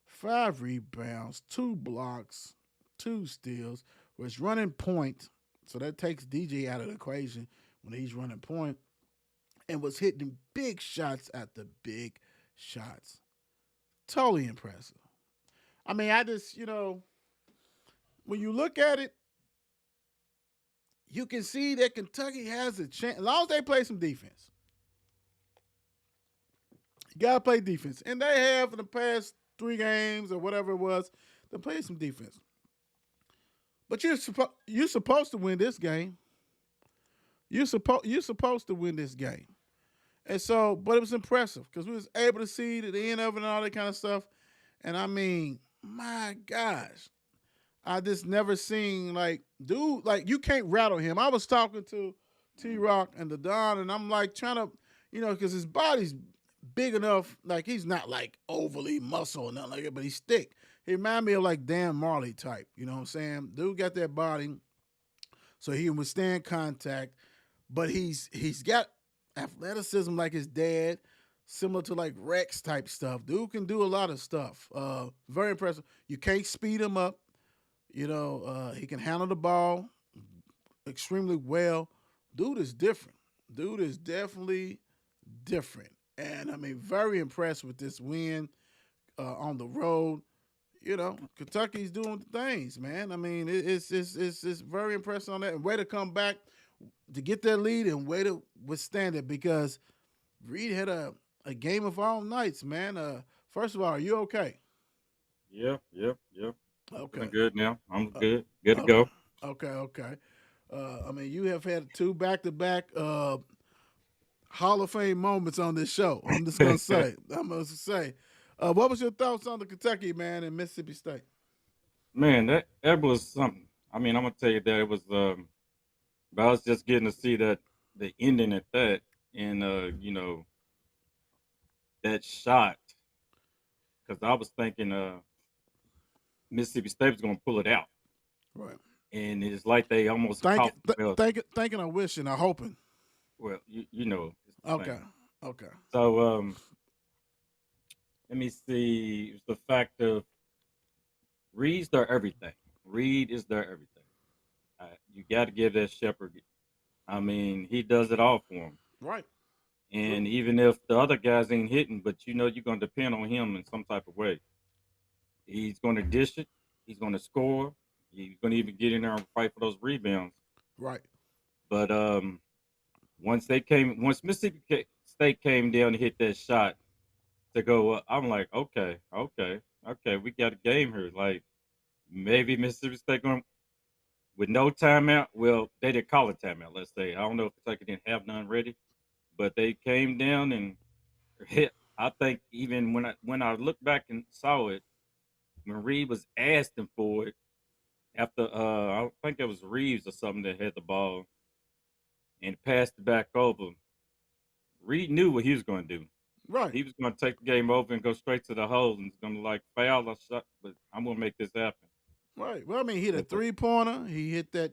5 rebounds, 2 blocks, 2 steals, was running point. So that takes DJ out of the equation when he's running point, and was hitting big shots at the big shots. Totally impressive. I mean, I just, when you look at it, you can see that Kentucky has a chance. As long as they play some defense. You got to play defense. And they have in the past 3 games or whatever it was, they played some defense. But you're supposed to win this game. You're supposed to win this game. And so, but it was impressive because we was able to see the end of it and all that kind of stuff. And I mean, my gosh. I just never seen dude, you can't rattle him. I was talking to T-Rock and the Don, and I'm like trying to, because his body's big enough, he's not overly muscle or nothing like that, but he's thick. He remind me of Dan Marley type, you know what I'm saying? Dude got that body so he can withstand contact, but he's got athleticism like his dad, similar to Rex type stuff. Dude can do a lot of stuff. Very impressive. You can't speed him up. He can handle the ball extremely well. Dude is different. Dude is definitely different. And I mean, very impressed with this win on the road. Kentucky's doing things, man. I mean, it's very impressive on that. And way to come back to get that lead and way to withstand it because Reed had a game of all nights, man. First of all, are you okay? Yep. Okay. I'm good now. I'm good. Good to go. Okay. I mean, you have had 2 back-to-back Hall of Fame moments on this show. I'm just gonna say. What was your thoughts on the Kentucky man and Mississippi State? Man, that was something. I mean, I'm gonna tell you that it was. But I was just getting to see that the ending at that, and that shot, because I was thinking Mississippi State was gonna pull it out, Right. and it's like they almost caught themselves. Thinking, or wishing, or hoping. Well, you know. It's the Okay. same. Okay. So let me see. It's the fact of Reed's their everything. Reed is their everything. You got to give that Shepherd. I mean, he does it all for him. Right. And even if the other guys ain't hitting, but you're going to depend on him in some type of way. He's going to dish it. He's going to score. He's going to even get in there and fight for those rebounds. Right. But once Mississippi State came down to hit that shot to go up, I'm like, okay, we got a game here. Maybe Mississippi State going with no timeout. Well, they didn't call it timeout. Let's say I don't know if Kentucky didn't have none ready, but they came down and hit. I think even when I looked back and saw it, when Reed was asking for it after I think it was Reeves or something that had the ball and passed it back over. Reed knew what he was going to do. Right. He was going to take the game over and go straight to the hole and it's going to like foul or shot, but I'm going to make this happen. Right. Well, I mean, he hit a But 3-pointer. He hit that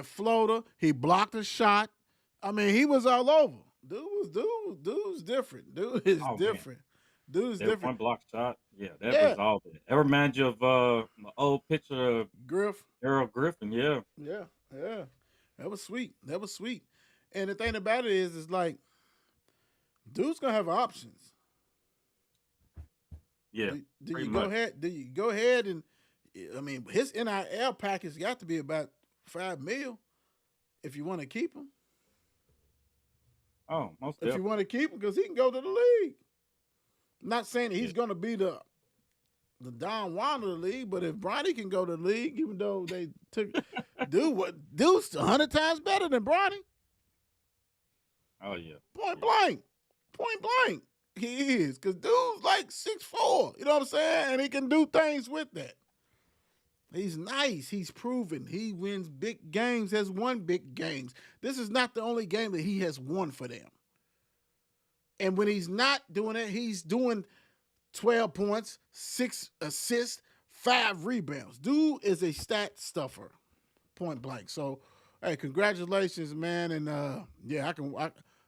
floater. He blocked a shot. I mean, he was all over. Dude's different. Dude is oh man, different. Dude is that different. one block shot, yeah, that Yeah. was all there. That reminds you of my old picture of Griff. Errol Griffin. Yeah, Yeah. Yeah. That was sweet. That was sweet. And the thing about it is like, dude's gonna have options. yeah, Do pretty you go much. ahead? Do you go ahead and? I mean, his NIL package got to be about $5 million if you want to keep him. Oh, most If you definitely. want to keep him, because he can go to the league. I'm not saying he's Yeah. going to be the Don Juan of the league, but if Bronny can go to the league, even though they took dude's 100 times better than Bronny. Oh yeah, Point yeah. blank, he is. Because dude's like 6'4", you know what I'm saying? And he can do things with that. He's nice. He's proven. He wins big games, has won big games. This is not the only game that he has won for them. And when he's not doing it, he's doing 12 points, 6 assists, 5 rebounds. Dude is a stat stuffer, point blank. So, hey, congratulations, man. And yeah,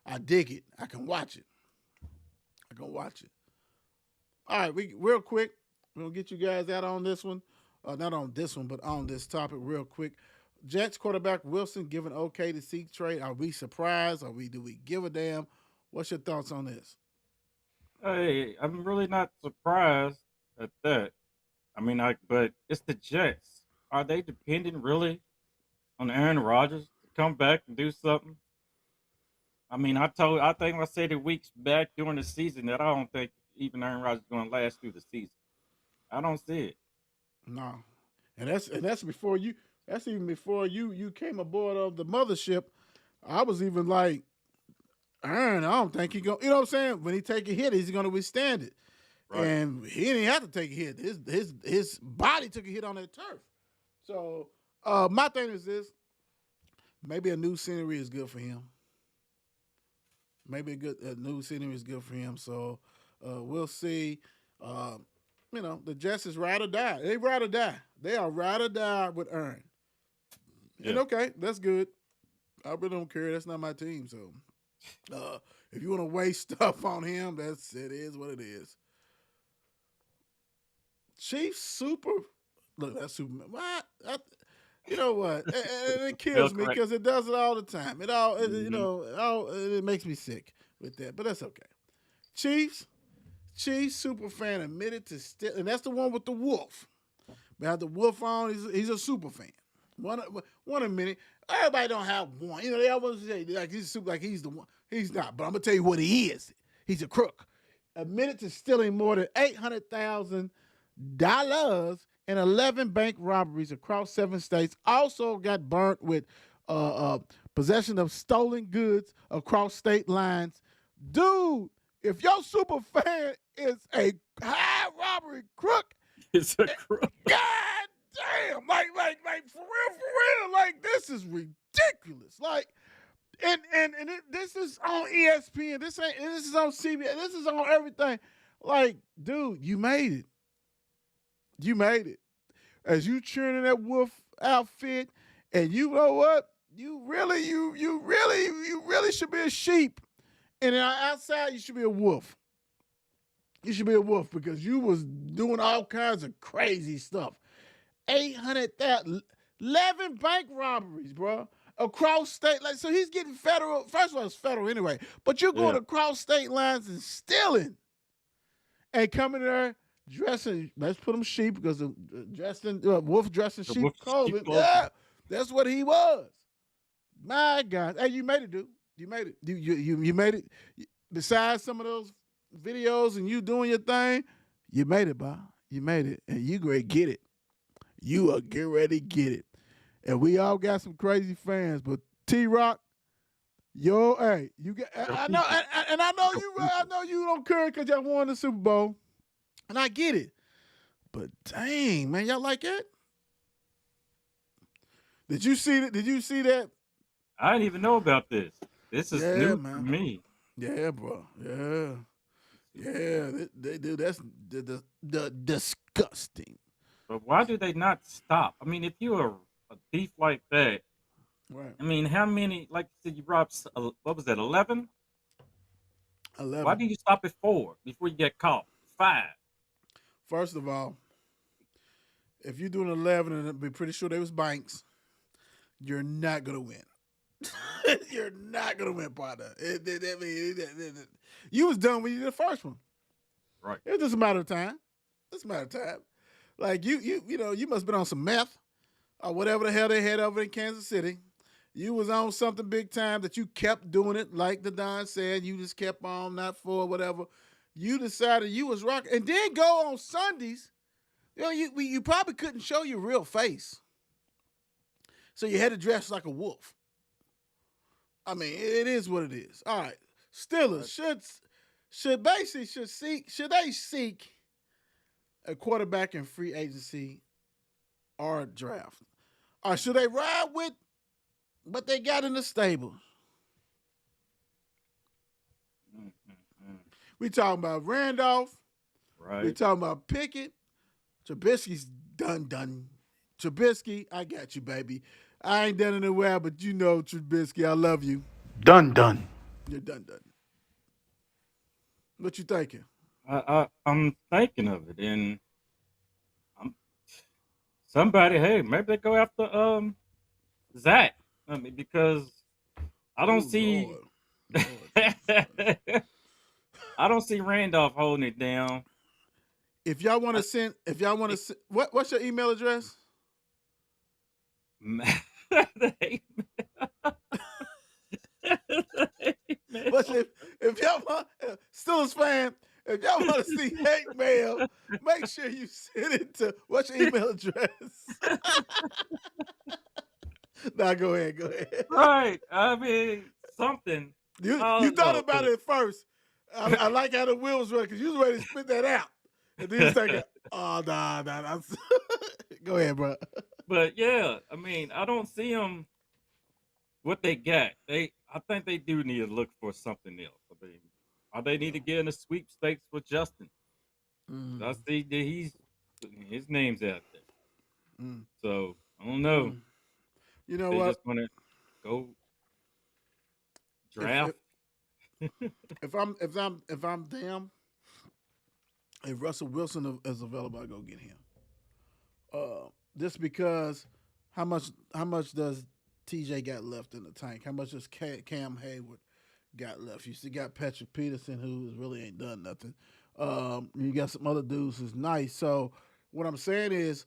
I dig it. I can watch it. All right, real quick, we're gonna get you guys out on this one. Not on this one, but on this topic real quick. Jets quarterback Wilson given okay to Zeke trade. Are we surprised? Do we give a damn? What's your thoughts on this? Hey, I'm really not surprised at that. I mean, but it's the Jets. Are they dependent really on Aaron Rodgers to come back and do something? I mean, I think I said it weeks back during the season that I don't think even Aaron Rodgers is going to last through the season. I don't see it. No, and that's before you. That's even before you came aboard of the mothership. I was even like, Aaron, I don't think he going. You know what I'm saying? When he take a hit, he's going to withstand it. Right. And he didn't have to take a hit. His body took a hit on that turf. So my thing is this: maybe a new scenery is good for him. Maybe a new scenery is good for him. So we'll see. You know, the Jets is ride or die. They ride or die. They are ride or die with Aaron. And Yeah. okay, that's good. I really don't care. That's not my team. So if you want to waste stuff on him, it is what it is. Chiefs super. Look, that's Superman. What? You know what? It kills me correct. because it does it all the time. You Mhm. know, it makes me sick with that. But that's okay. Chiefs super fan admitted to steal, and that's the one with the wolf. We have the wolf on. He's a super fan. One a minute. Everybody don't have one. You know, they always say like he's super, like he's the one. He's not. But I'm gonna tell you what he is. He's a crook. Admitted to stealing more than $800,000 in 11 bank robberies across 7 states. Also got burnt with possession of stolen goods across state lines. Dude, if your super fan is a high robbery crook, It's a crook. God damn, like for real, like this is ridiculous. Like, this is on ESPN. This is on CBS. This is on everything. Like, dude, you made it. You made it. As you cheering in that wolf outfit, and you know what? You really should be a sheep. And then outside, you should be a wolf. You should be a wolf because you was doing all kinds of crazy stuff. 800,000, 11 bank robberies, bro, across state. Like, so he's getting federal. First of all, it's federal anyway. But you're going Yeah. across state lines and stealing, and coming there dressing. Let's put him sheep because wolf dressing The sheep wolf in sheep clothing. clothing. Yeah, that's what he was. My God, hey, you made it, dude. You made it. You made it. Besides some of those videos and you doing your thing, you made it, Bob. You made it, and you great get it. You are get ready to get it. And we all got some crazy fans, but T-Rock, hey, you got. I know, and I know you don't care because y'all won the Super Bowl, and I get it. But dang, man, y'all like that? Did you see that? Did you see that? I didn't even know about this. This is Yeah, new man. for me. Yeah, bro. Yeah. Yeah, they do. That's the disgusting. But why do they not stop? I mean, if you're a thief like that, Right. I mean, how many? Like you said, you robbed. What was that? 11. Why 11. did you stop at 4 before you get caught? 5. First of all, if you're doing 11 and be pretty sure they was banks, you're not gonna win. You're not gonna win, partner. You was done when you did the first one. Right. It was just a matter of time. Just a matter of time. Like you must have been on some meth or whatever the hell they had over in Kansas City. You was on something big time that you kept doing it, like the Don said. You just kept on, not for whatever. You decided you was rocking, and then go on Sundays. You probably couldn't show your real face, so you had to dress like a wolf. I mean, it is what it is. All right, Steelers should they seek a quarterback in free agency or draft, or should they ride with what they got in the stable? Mm-hmm. We talking about Randolph. Right. We talking about Pickett. Trubisky's done. Trubisky, I got you, baby. I ain't done it in a while, but you know, Trubisky, I love you. Done. You're done. What you thinking? I'm thinking of it, and I'm somebody. Hey, maybe they go after Zach. I mean, because I don't see. Lord. I don't see Randolph holding it down. If y'all want to send, what's your email address? If y'all want, Steelers fan, if y'all want to see hate mail, make sure you send it to, what's your email address? Nah, go ahead. Right. I mean, something. You thought about it first. I like how the wheels run because you was ready to spit that out. And then you think, oh, nah. Go ahead, bro. But yeah, I mean, I don't see them. What they got, I think they do need to look for something else. I mean, or they need to get in a sweepstakes with Justin. I see that his name's out there. So I don't know. You know They what? just want to go draft. If I'm them, if Russell Wilson is available, I go get him. Just because how much does TJ got left in the tank? How much does Cam Hayward got left? You still got Patrick Peterson, who really ain't done nothing. You got some other dudes who's nice. So what I'm saying is,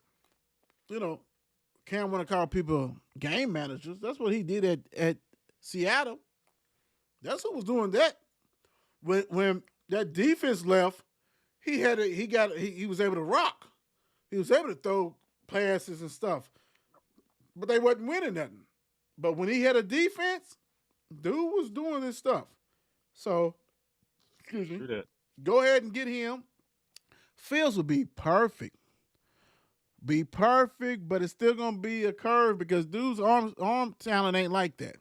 Cam want to call people game managers. That's what he did at Seattle. That's who was doing that. When that defense left, he was able to rock. He was able to throw passes and stuff. But they wasn't winning nothing. But when he had a defense, dude was doing this stuff. So, excuse me. Go ahead and get him. Fields would be perfect. But it's still gonna be a curve because dude's arm talent ain't like that.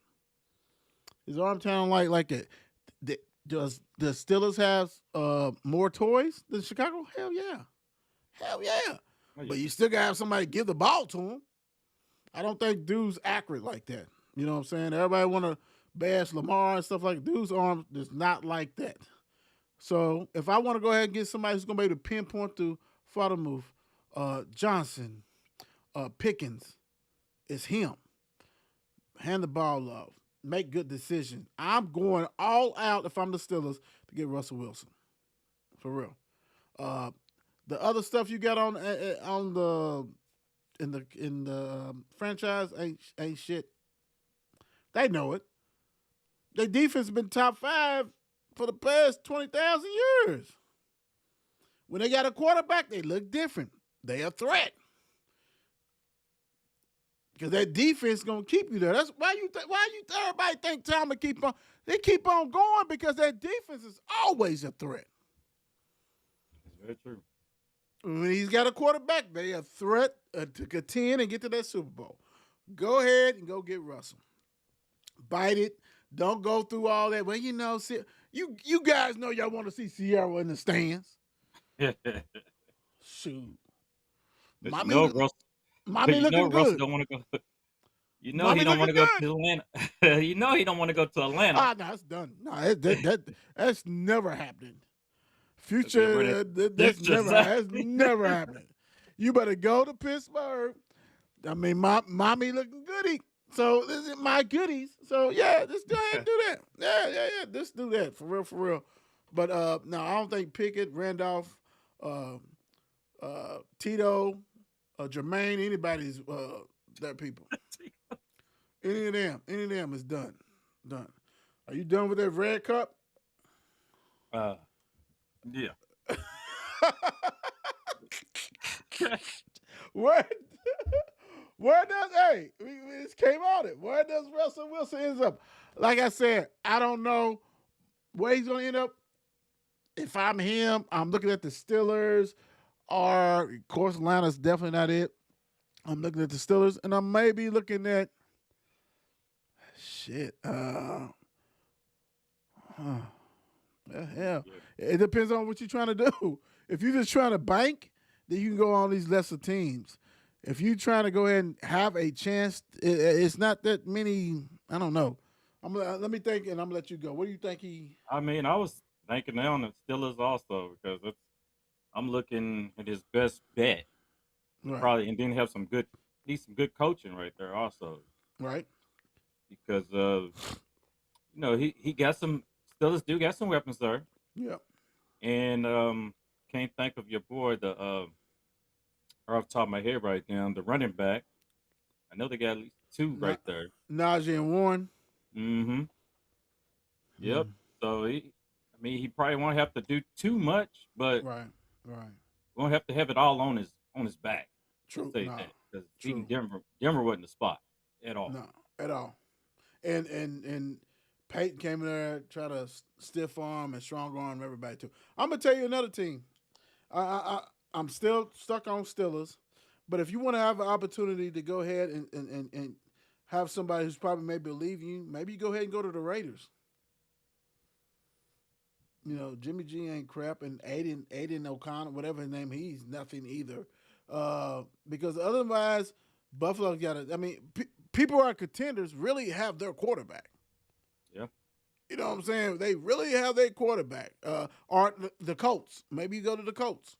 His arm talent like that. Does the Steelers have more toys than Chicago? Hell yeah. Oh, yeah. But you still gotta have somebody give the ball to him. I don't think dude's accurate like that. You know what I'm saying? Everybody want to bash Lamar and stuff like that. Dude's arm is not like that. So if I want to go ahead and get somebody who's going to be able to pinpoint through Foddermouth, Johnson, Pickens, it's him. Hand the ball off. Make good decisions. I'm going all out if I'm the Steelers to get Russell Wilson. For real. The other stuff you got on the in the franchise ain't shit. They know it. Their defense has been top 5 for the past 20,000 years. When they got a quarterback, they look different. They a threat. Because that defense is gonna keep you there. That's why everybody think Tom will keep on. They keep on going because that defense is always a threat. That's very true. When he's got a quarterback, they a threat to contend and get to that Super Bowl. Go ahead and go get Russell. Bite it. Don't go through all that. Well, see, you guys know y'all want to see Sierra in the stands. Shoot, But you mommy, know, Russell, mommy looking Russell good. don't want to go. You know he Mommy don't want looking to go good. to Atlanta. You know he don't want to go to Atlanta. Ah, no, it's done. No, that's never happening. Get Future, ready. that's Future, that's never happening. You better go to Pittsburgh. I mean, mommy looking goody. So this is my goodies. So yeah, just go ahead and do that. Yeah. Just do that for real. But no, I don't think Pickett, Randolph, uh, Tito, Jermaine, anybody's that people. Any of them is done. Done. Are you done with that red cup? Yeah. Where where does we just came on it. Where does Russell Wilson ends up? Like I said, I don't know where he's gonna end up. If I'm him, I'm looking at the Steelers, or of course Atlanta's definitely not it. I'm looking at the Steelers, and I may be looking at shit. Yeah. It depends on what you're trying to do. If you're just trying to bank, then you can go on these lesser teams. If you're trying to go ahead and have a chance, it's not that many. I don't know. Let me think, and I'm gonna let you go. What do you think he? I mean, I was thinking on the Steelers also because I'm looking at his best bet Right. probably, and then have some good coaching right there also Right. because he got some Steelers do got some weapons there, Yeah. and can't think of your boy the off the top of my head right now the running back. I know they got at least two right there. Najee and Warren. Mm-hmm. Yep. So he probably won't have to do too much, but Right. won't have to have it all on his back. True. Say No. that because True. Denver wasn't the spot at all. No, at all. And Peyton came in there, try to stiff arm and strong arm everybody too. I'm gonna tell you another team. I'm still stuck on Steelers, but if you want to have an opportunity to go ahead and have somebody who's probably maybe leaving you, maybe you go ahead and go to the Raiders. Jimmy G ain't crap, and Aiden O'Connor, whatever his name, he's nothing either. Because otherwise, Buffalo's got it. I mean, people who are contenders really have their quarterback. Yeah. You know what I'm saying? They really have their quarterback. Or the Colts. Maybe you go to the Colts.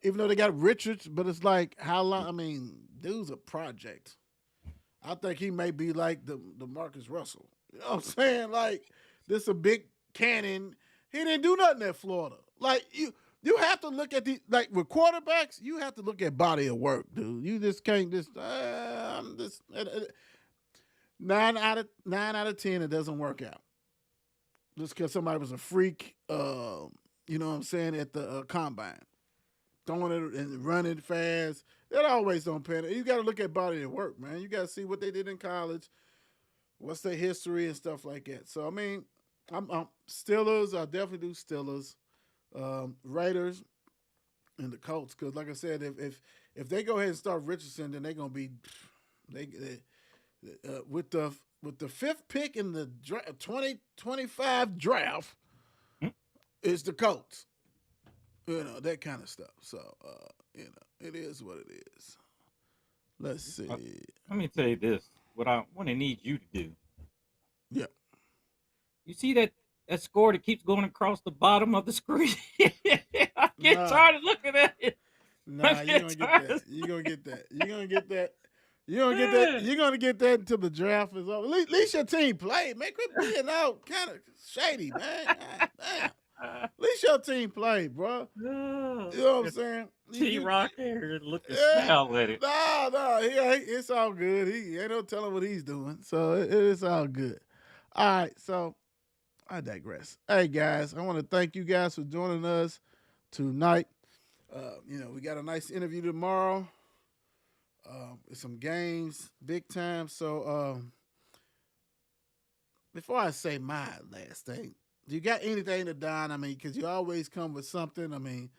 Even though they got Richards, but it's like, how long? I mean, dude's a project. I think he may be like the Marcus Russell. You know what I'm saying? Like, this a big cannon. He didn't do nothing at Florida. Like, you have to look at with quarterbacks, you have to look at body of work, dude. You just can't I'm just 9 out of 10 it doesn't work out. Just because somebody was a freak, you know what I'm saying, at the combine. Throwing it and running fast. That always don't pan. You got to look at body of work, man. You got to see what they did in college, what's their history and stuff like that. So, I mean, I'm Steelers. I definitely do Steelers. Raiders and the Colts, because like I said, if they go ahead and start Richardson, then they're gonna be with the fifth pick in the 2025 draft is the Colts. That kind of stuff. So it is what it is. Let's see. Let me tell you this: what I want to need you to do. Yeah. You see that score that keeps going across the bottom of the screen? I get tired of looking at it. Nah, you're gonna get that. You're gonna get that. You're gonna get that. You're gonna get that. You're gonna get that until the draft is over. At least your team played, man. Quit being out kind of shady, man. Damn. At least your team played, bro. You know what I'm saying? T-Rock here, look and smile at it. No, it's all good. He ain't no telling what he's doing, so it's all good. All right, so I digress. Hey guys, I want to thank you guys for joining us tonight. We got a nice interview tomorrow. Some games, big time. So before I say my last thing, do you got anything to Don? I mean, because you always come with something. I mean,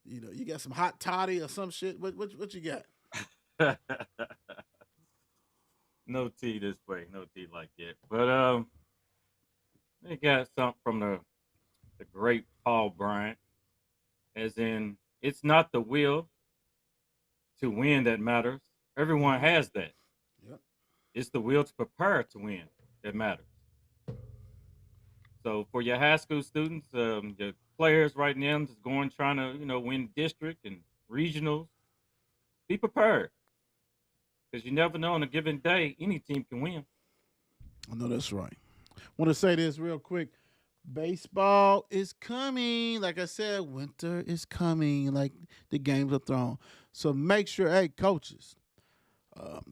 you got some hot toddy or some shit. What you got? No tea this way. No tea like that. But they got something from the great Paul Bryant, as in it's not the will to win that matters. Everyone has that. Yep. It's the will to prepare to win that matters. So for your high school students, your players right now that's going trying to win district and regionals, be prepared because you never know on a given day any team can win. I know that's right. Want to say this real quick. Baseball is coming. Like I said, winter is coming. Like the games are thrown. So make sure, hey, coaches,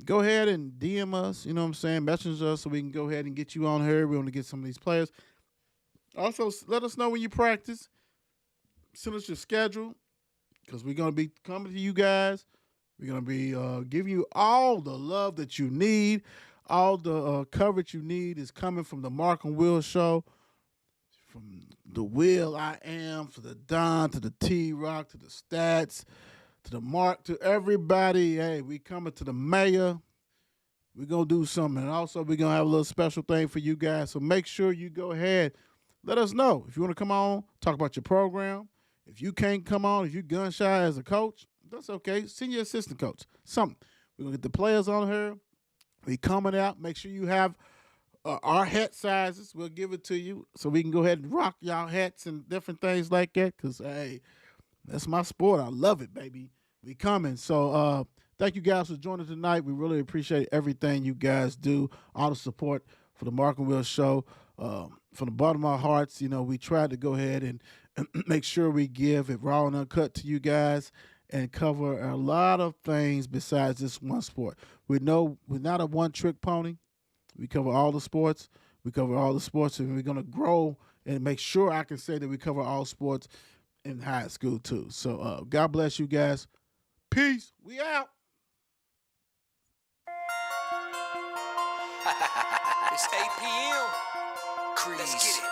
go ahead and DM us. You know what I'm saying? Message us so we can go ahead and get you on here. We want to get some of these players. Also, let us know when you practice. Send us your schedule because we're going to be coming to you guys. We're going to be giving you all the love that you need. All the coverage you need is coming from the Mark and Will Show. From the Will I Am, to the Don, to the T-Rock, to the Stats, to the Mark, to everybody. Hey, we coming to the mayor. We're going to do something. And also, we're going to have a little special thing for you guys. So make sure you go ahead. Let us know. If you want to come on, talk about your program. If you can't come on, if you're gun shy as a coach, that's okay. Send your assistant coach. Something. We're going to get the players on here. We coming out. Make sure you have our hat sizes. We'll give it to you so we can go ahead and rock y'all hats and different things like that because, hey, that's my sport. I love it, baby. We coming. So thank you guys for joining tonight. We really appreciate everything you guys do, all the support for the Mark and Will Show. From the bottom of our hearts, we try to go ahead and make sure we give it raw and uncut to you guys and cover a lot of things besides this one sport. We know we're not a one-trick pony. We cover all the sports. We cover all the sports, and we're going to grow and make sure I can say that we cover all sports in high school too. So God bless you guys. Peace. We out. It's 8 p.m. Crease. Let's get it.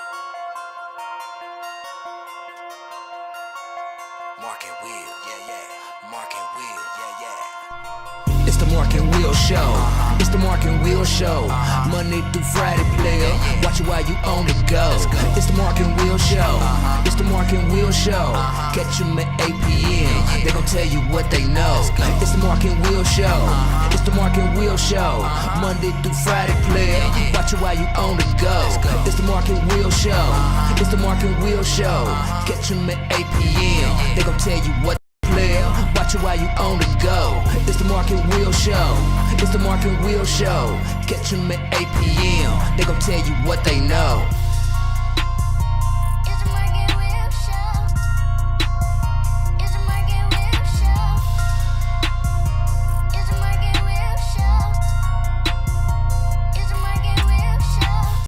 Mark and Will, yeah. Mark and Will, yeah. It's the Mark and Will Show. It's the Mark and Will Show. Monday through Friday, player. Watch it while you on the go. It's the Mark and Will Show. It's the Mark and Will Show. Catch them at 8 p.m. They gon' tell you what they know. It's the Mark and Will Show. It's the Mark and Will Show. Monday through Friday, player. Watch it while you on the go. It's the Mark and Will Show. It's the Mark and Will Show. Catch them at 8 p.m. They gon' tell you what. Watch it while you on the go. It's the Mark and Will Show. It's the Mark and Will Show. Catch them at 8 p.m. They gon' tell you what they know.